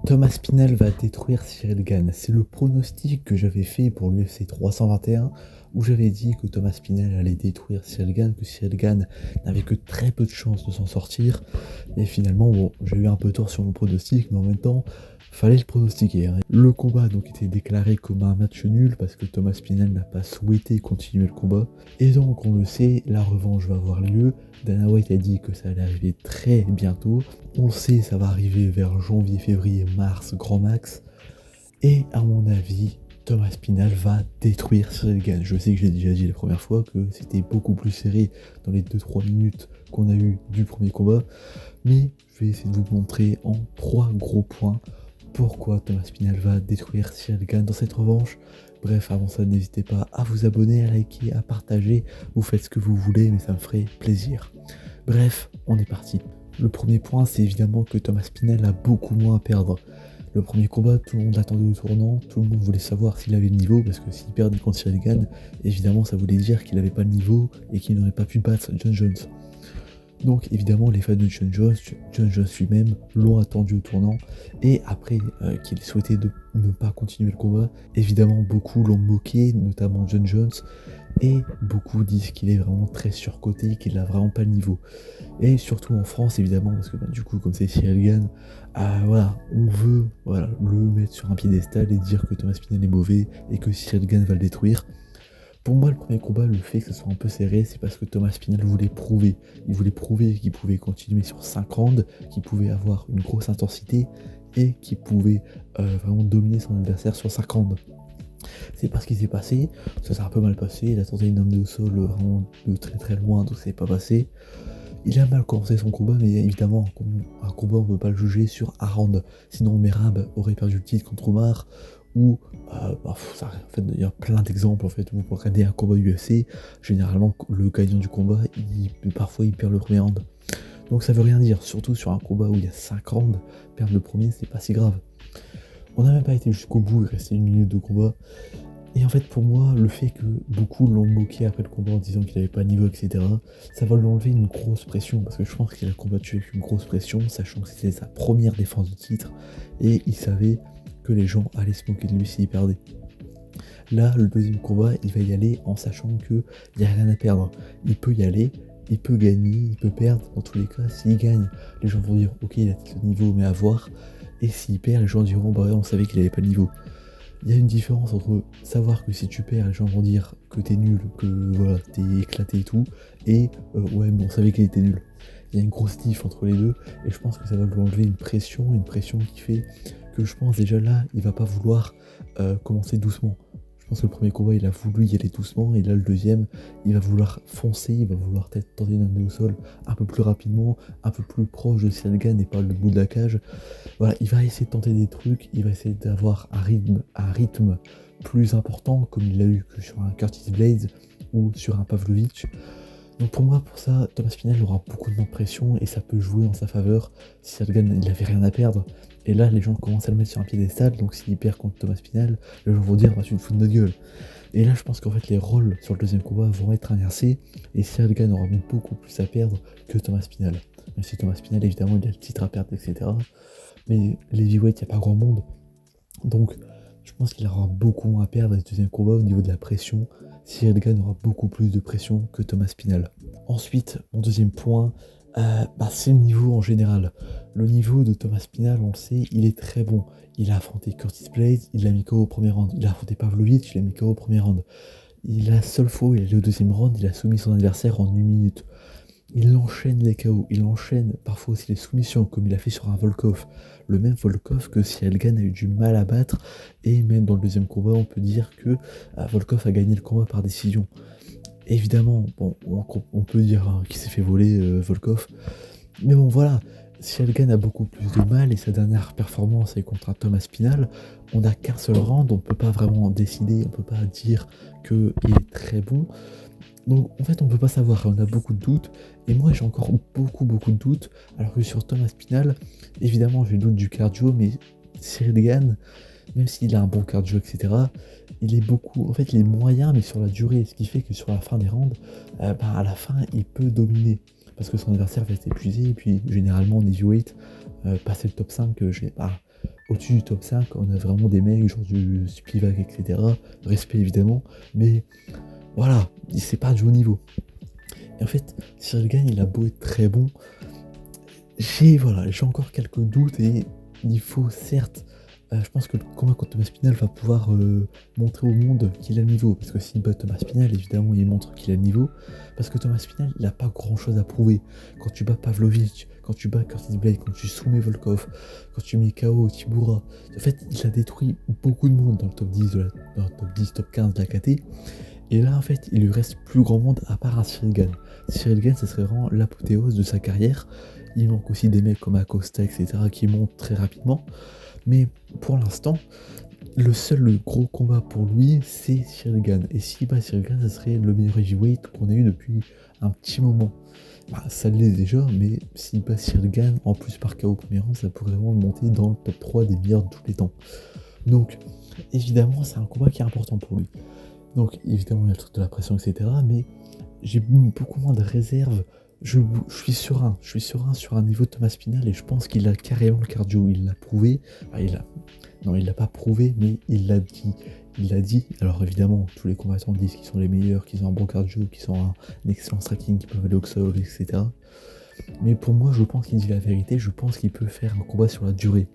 Thomas Spinell va détruire Cyril Gane. C'est le pronostic que j'avais fait pour l'UFC 321, où j'avais dit que Thomas Spinell allait détruire Cyril Gane, que Cyril Gane n'avait que très peu de chances de s'en sortir. Et finalement, bon, j'ai eu un peu tort sur mon pronostic, mais en même temps, fallait le pronostiquer, hein. Le combat donc était déclaré comme un match nul parce que Thomas Spinell n'a pas souhaité continuer le combat. Et donc, on le sait, la revanche va avoir lieu. Dana White a dit que ça allait arriver très bientôt. On le sait, ça va arriver vers janvier, février, mars, grand max. Et à mon avis, Thomas Spinell va détruire Cyril Gane. Je sais que j'ai déjà dit la première fois que c'était beaucoup plus serré dans les 2-3 minutes qu'on a eu du premier combat. Mais je vais essayer de vous montrer en 3 gros points pourquoi Thomas Spinell va détruire Cyril Gane dans cette revanche. Bref, avant ça, n'hésitez pas à vous abonner, à liker, à partager. Vous faites ce que vous voulez, mais ça me ferait plaisir. Bref, on est parti. Le premier point, c'est évidemment que Thomas Spinell a beaucoup moins à perdre. Le premier combat, tout le monde l'attendait au tournant, tout le monde voulait savoir s'il avait le niveau, parce que s'il perdait contre Cyril Gane, évidemment ça voulait dire qu'il n'avait pas le niveau et qu'il n'aurait pas pu battre John Jones. Donc évidemment les fans de John Jones lui-même l'ont attendu au tournant, et après qu'il souhaitait ne pas continuer le combat, évidemment beaucoup l'ont moqué, notamment John Jones, et beaucoup disent qu'il est vraiment très surcoté, qu'il n'a vraiment pas le niveau. Et surtout en France évidemment, parce que du coup comme c'est Cyril Gane, voilà, on veut le mettre sur un piédestal et dire que Thomas Spinell est mauvais et que Cyril Gane va le détruire. Pour moi, le premier combat, le fait que ce soit un peu serré, c'est parce que Thomas Spinell voulait prouver. Il voulait prouver qu'il pouvait continuer sur 5 rounds, qu'il pouvait avoir une grosse intensité et qu'il pouvait vraiment dominer son adversaire sur 5 rounds. C'est pas ce qui s'est passé, ça s'est un peu mal passé, il a tenté une emmener au sol vraiment de très très loin, donc c'est pas passé. Il a mal commencé son combat, mais évidemment, un combat, on ne peut pas le juger sur un round. Sinon, Merab aurait perdu le titre contre Omar, ou en fait, il y a plein d'exemples. En fait, vous regardez un combat UFC, généralement, le gagnant du combat, parfois, il perd le premier round. Donc ça veut rien dire, surtout sur un combat où il y a 5 rounds, perdre le premier, c'est pas si grave. On n'a même pas été jusqu'au bout, il restait 1 minute de combat. Et en fait, pour moi, le fait que beaucoup l'ont moqué après le combat en disant qu'il n'avait pas de niveau, etc., ça va lui enlever une grosse pression, parce que je pense qu'il a combattu avec une grosse pression, sachant que c'était sa première défense de titre, et il savait que les gens allaient se moquer de lui s'il perdait. Là, le deuxième combat, il va y aller en sachant qu'il n'y a rien à perdre. Il peut y aller, il peut gagner, il peut perdre, dans tous les cas, s'il gagne, les gens vont dire « Ok, il a le niveau, mais à voir », et s'il perd, les gens diront « Bah on savait qu'il n'avait pas le niveau ». Il y a une différence entre savoir que si tu perds, les gens vont dire que t'es nul, que voilà, t'es éclaté et tout, et ouais, mais on savait qu'il était nul. Il y a une grosse diff entre les deux, et je pense que ça va lui enlever une pression qui fait que je pense déjà là, il va pas vouloir commencer doucement. Je pense que le premier combat, il a voulu y aller doucement, et là, le deuxième, il va vouloir foncer, il va vouloir peut-être tenter une amener au sol un peu plus rapidement, un peu plus proche de Cyril Gane et pas le bout de la cage. Voilà, il va essayer de tenter des trucs, il va essayer d'avoir un rythme plus important, comme il l'a eu que sur un Curtis Blaydes ou sur un Pavlovich. Donc pour moi, pour ça, Thomas Spinell aura beaucoup de moins de pression et ça peut jouer en sa faveur. Si Cyril Gane, il avait rien à perdre. Et là, les gens commencent à le mettre sur un piédestal, donc s'il perd contre Thomas Spinell, les gens vont dire bah, tu te fous de notre gueule. Et là, je pense qu'en fait, les rôles sur le deuxième combat vont être inversés, et Cyril Gane aura beaucoup plus à perdre que Thomas Spinell. Même si Thomas Spinell, évidemment, il a le titre à perdre, etc. Mais les heavyweights, il n'y a pas grand monde. Donc, je pense qu'il aura beaucoup moins à perdre dans le deuxième combat au niveau de la pression. Cyril Gane aura beaucoup plus de pression que Thomas Spinell. Ensuite, mon deuxième point, c'est le niveau en général. Le niveau de Thomas Spinell, on le sait, il est très bon. Il a affronté Curtis Blaydes, il l'a mis KO au premier round. Il a affronté Pavlovich, il l'a mis KO au premier round. La seule fois où il est allé au deuxième round, il a soumis son adversaire en 1 minute. Il enchaîne les KO, il enchaîne parfois aussi les soumissions, comme il a fait sur un Volkov. Le même Volkov que Cyril Gane a eu du mal à battre, et même dans le deuxième combat, on peut dire que Volkov a gagné le combat par décision. Évidemment, bon, on peut dire qu'il s'est fait voler Volkov, mais bon voilà, Cyril Gane a beaucoup plus de mal, et sa dernière performance est contre un Thomas Spinell. On n'a qu'un seul round, on peut pas vraiment décider, on peut pas dire qu'il est très bon. Donc en fait on peut pas savoir, on a beaucoup de doutes, et moi j'ai encore beaucoup de doutes, alors que sur Thomas Spinell, évidemment j'ai le doute du cardio, mais Cyril Gane, même s'il a un bon cardio, etc., il est moyen, mais sur la durée, ce qui fait que sur la fin des rounds, à la fin il peut dominer, parce que son adversaire va être épuisé, et puis généralement en heavyweight, passer le top 5, Au-dessus du top 5, on a vraiment des mecs, genre du Spivak, etc. Respect évidemment, mais voilà, c'est pas du haut niveau. Et en fait, Cyril Gane, il a beau être très bon, j'ai encore quelques doutes et il faut certes, je pense que le combat contre Thomas Spinal va pouvoir montrer au monde qu'il a le niveau. Parce que s'il bat Thomas Spinal, évidemment, il montre qu'il a le niveau. Parce que Thomas Spinal, il n'a pas grand chose à prouver. Quand tu bats Pavlovich, quand tu bats Curtis Blade, quand tu soumets Volkov, quand tu mets KO Tibura, en fait, il a détruit beaucoup de monde dans le top 10, dans le top 10, top 15 de la KT. Et là, en fait, il lui reste plus grand monde à part un Cyril Gane. Cyril Gane, ce serait vraiment l'apothéose de sa carrière. Il manque aussi des mecs comme Acosta, etc., qui montent très rapidement. Mais pour l'instant, le seul gros combat pour lui, c'est Cyril Gane. Et s'il bat Cyril Gane, ça serait le meilleur heavyweight qu'on a eu depuis un petit moment. Bah, ça l'est déjà, mais s'il bat Cyril Gane, en plus par KO au premier round, ça pourrait vraiment le monter dans le top 3 des meilleurs de tous les temps. Donc, évidemment, c'est un combat qui est important pour lui. Donc, évidemment, il y a le truc de la pression, etc. Mais j'ai beaucoup moins de réserves. Je suis serein. Je suis serein sur un niveau de Thomas Spinal et je pense qu'il a carrément le cardio. Il l'a prouvé. Enfin, non, il l'a pas prouvé, mais il l'a dit. Il l'a dit. Alors, évidemment, tous les combattants disent qu'ils sont les meilleurs, qu'ils ont un bon cardio, qu'ils ont un excellent striking, qu'ils peuvent aller au sol, etc. Mais pour moi, je pense qu'il dit la vérité. Je pense qu'il peut faire un combat sur la durée.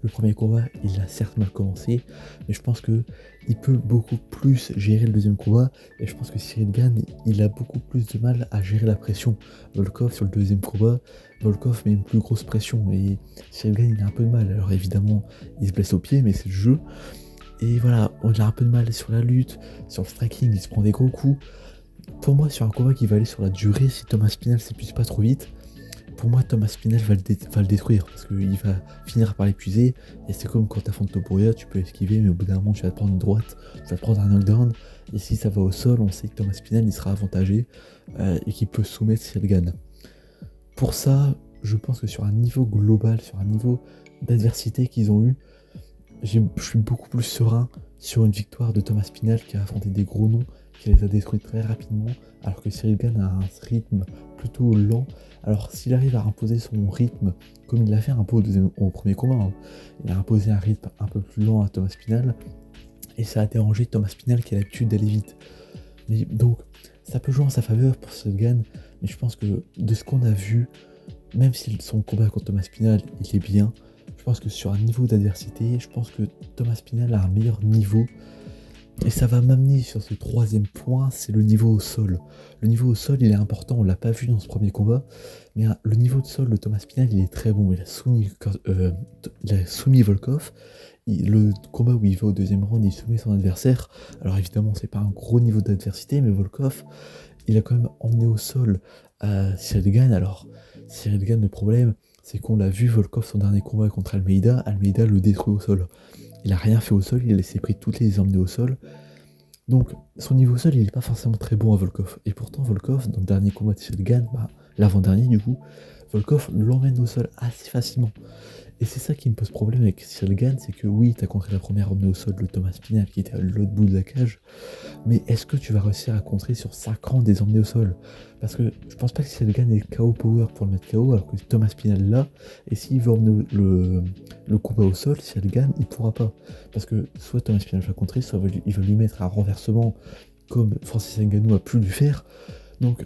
Le premier combat, il a certes mal commencé, mais je pense que il peut beaucoup plus gérer le deuxième combat, et je pense que Cyril Gane, il a beaucoup plus de mal à gérer la pression. Volkov, sur le deuxième combat, Volkov met une plus grosse pression, et Cyril Gane, il a un peu de mal. Alors évidemment, il se blesse au pied, mais c'est le jeu. Et voilà, il a un peu de mal sur la lutte, sur le striking, il se prend des gros coups. Pour moi, sur un combat qui va aller sur la durée, si Thomas Spinal s'épuise pas trop vite, pour moi, Thomas Spinal va le détruire parce qu'il va finir par l'épuiser. Et c'est comme quand t'affrontes Topuria, tu peux esquiver, mais au bout d'un moment, tu vas te prendre une droite, tu vas te prendre un knockdown. Et si ça va au sol, on sait que Thomas Spinal il sera avantagé et qu'il peut soumettre Cyril Gane. Pour ça, je pense que sur un niveau global, sur un niveau d'adversité qu'ils ont eu, je suis beaucoup plus serein sur une victoire de Thomas Spinal qui a affronté des gros noms, qui les a détruits très rapidement, alors que Cyril Gane a un rythme plutôt lent. Alors s'il arrive à imposer son rythme, comme il l'a fait un peu au premier combat, hein, il a imposé un rythme un peu plus lent à Thomas Spinal, et ça a dérangé Thomas Spinal qui a l'habitude d'aller vite. Mais donc, ça peut jouer en sa faveur pour Cyril Gane, mais je pense que de ce qu'on a vu, même si son combat contre Thomas Spinal, il est bien, je pense que sur un niveau d'adversité, je pense que Thomas Spinal a un meilleur niveau. Et ça va m'amener sur ce troisième point, c'est le niveau au sol. Le niveau au sol, il est important, on l'a pas vu dans ce premier combat, mais le niveau de sol de Thomas Spinal, il est très bon. Il a soumis Volkov. Le combat où il va au deuxième round, il soumet son adversaire. Alors évidemment, c'est pas un gros niveau d'adversité, mais Volkov, il a quand même emmené au sol Cyril Gane. Alors, Cyril Gane, le problème, c'est qu'on l'a vu, Volkov, son dernier combat contre Almeida, Almeida le détruit au sol. Il a rien fait au sol, il a laissé pris toutes les emmener au sol. Donc son niveau au sol, il n'est pas forcément très bon à Volkov. Et pourtant Volkov, dans le dernier combat de Cyril Gane, l'avant-dernier du coup, Volkov l'emmène au sol assez facilement. Et c'est ça qui me pose problème avec Cyril Gane, c'est que oui, t'as contré la première emmenée au sol de Thomas Spinal qui était à l'autre bout de la cage, mais est-ce que tu vas réussir à contrer sur 5 rangs des emmenés au sol? Parce que je pense pas que Cyril Gane ait KO power pour le mettre KO, alors que Thomas Spinal l'a, et s'il veut emmener le combat au sol, Cyril Gane, il pourra pas. Parce que soit Thomas Spinal va contrer, soit il veut lui mettre un renversement comme Francis Ngannou a pu lui faire. Donc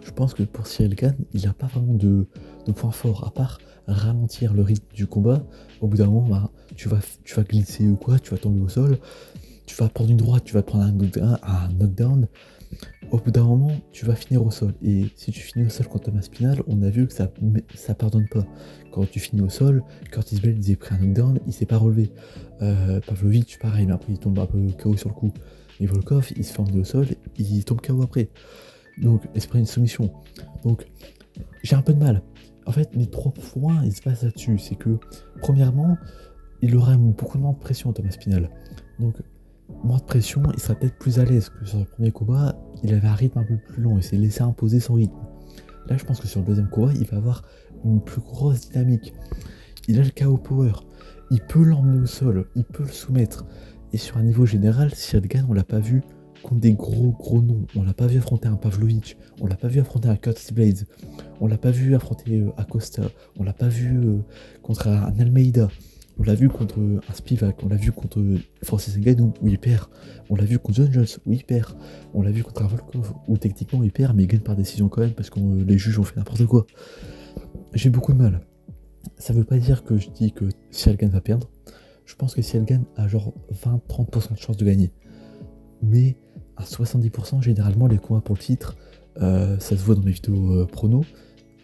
je pense que pour Cyril Gane, il n'a pas vraiment de point fort, à part ralentir le rythme du combat. Au bout d'un moment, tu vas glisser ou quoi, tu vas tomber au sol, tu vas prendre une droite, tu vas prendre un knockdown. Au bout d'un moment, tu vas finir au sol. Et si tu finis au sol contre Thomas Spinal, on a vu que ça pardonne pas. Quand tu finis au sol, Curtis Blade il a pris un knockdown, il s'est pas relevé. Pavlovich, pareil, mais après il tombe un peu KO sur le coup. Et Volkov, il se fait emmener au sol, il tombe KO après. Donc, il se prend une soumission. Donc, j'ai un peu de mal. En fait, mes 3 points, ils se passent là-dessus. C'est que, premièrement, il aura beaucoup moins de pression, Thomas Spinal. Donc, moins de pression, il sera peut-être plus à l'aise que sur le premier combat. Il avait un rythme un peu plus long, il s'est laissé imposer son rythme. Là, je pense que sur le deuxième combat, il va avoir une plus grosse dynamique. Il a le KO power. Il peut l'emmener au sol, il peut le soumettre. Et sur un niveau général, Cyril Gane, on l'a pas vu contre des gros noms. On l'a pas vu affronter un Pavlovich, on l'a pas vu affronter un Curtis Blades, on l'a pas vu affronter Acosta, on l'a pas vu contre un Almeida. On l'a vu contre un Spivak, on l'a vu contre Francis Ngannou, où il perd. On l'a vu contre John Jones, où il perd. On l'a vu contre un Volkov, où techniquement il perd, mais il gagne par décision quand même, parce que les juges ont fait n'importe quoi. J'ai beaucoup de mal. Ça veut pas dire que je dis que Ciryl Gane va perdre. Je pense que Ciryl Gane a genre 20-30% de chance de gagner. Mais à 70%, généralement, les combats pour le titre, ça se voit dans mes vidéos prono.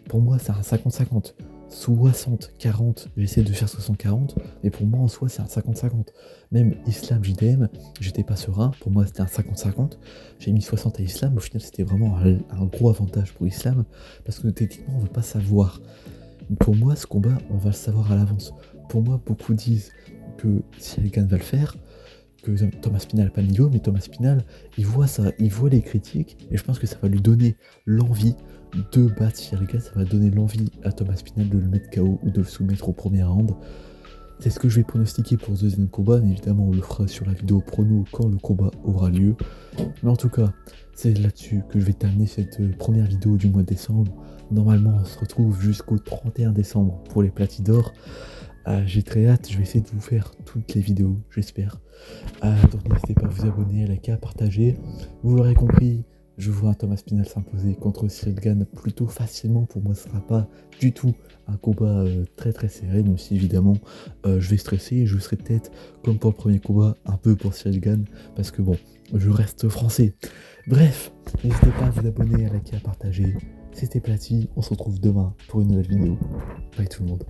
Pour moi, c'est un 50-50. 60-40, j'essaie de faire 60-40, mais pour moi en soi c'est un 50-50. Même Islam JDM, j'étais pas serein, pour moi c'était un 50-50. J'ai mis 60 à Islam, au final c'était vraiment un gros avantage pour Islam, parce que techniquement on veut pas savoir. Pour moi ce combat, on va le savoir à l'avance. Pour moi, beaucoup disent que Ciryl Gane va le faire, que Thomas Spinal n'a pas le niveau, mais Thomas Spinal, il voit ça, il voit les critiques, et je pense que ça va lui donner l'envie de battre Ciryl Gane, ça va donner l'envie à Thomas Spinal de le mettre KO ou de le soumettre au premier round. C'est ce que je vais pronostiquer pour ce deuxième combat, mais évidemment on le fera sur la vidéo prono quand le combat aura lieu. Mais en tout cas, c'est là-dessus que je vais terminer cette première vidéo du mois de décembre. Normalement on se retrouve jusqu'au 31 décembre pour les Platidor. J'ai très hâte, je vais essayer de vous faire toutes les vidéos, j'espère. Donc n'hésitez pas à vous abonner, à liker, à partager. Vous l'aurez compris, je vois un Thomas Spinal s'imposer contre Ciryl Gane plutôt facilement. Pour moi, ce ne sera pas du tout un combat très très serré, même si évidemment je vais stresser et je serai peut-être, comme pour le premier combat, un peu pour Ciryl Gane, parce que bon, je reste français. Bref, n'hésitez pas à vous abonner, à liker, à partager. C'était Platy, on se retrouve demain pour une nouvelle vidéo. Bye tout le monde.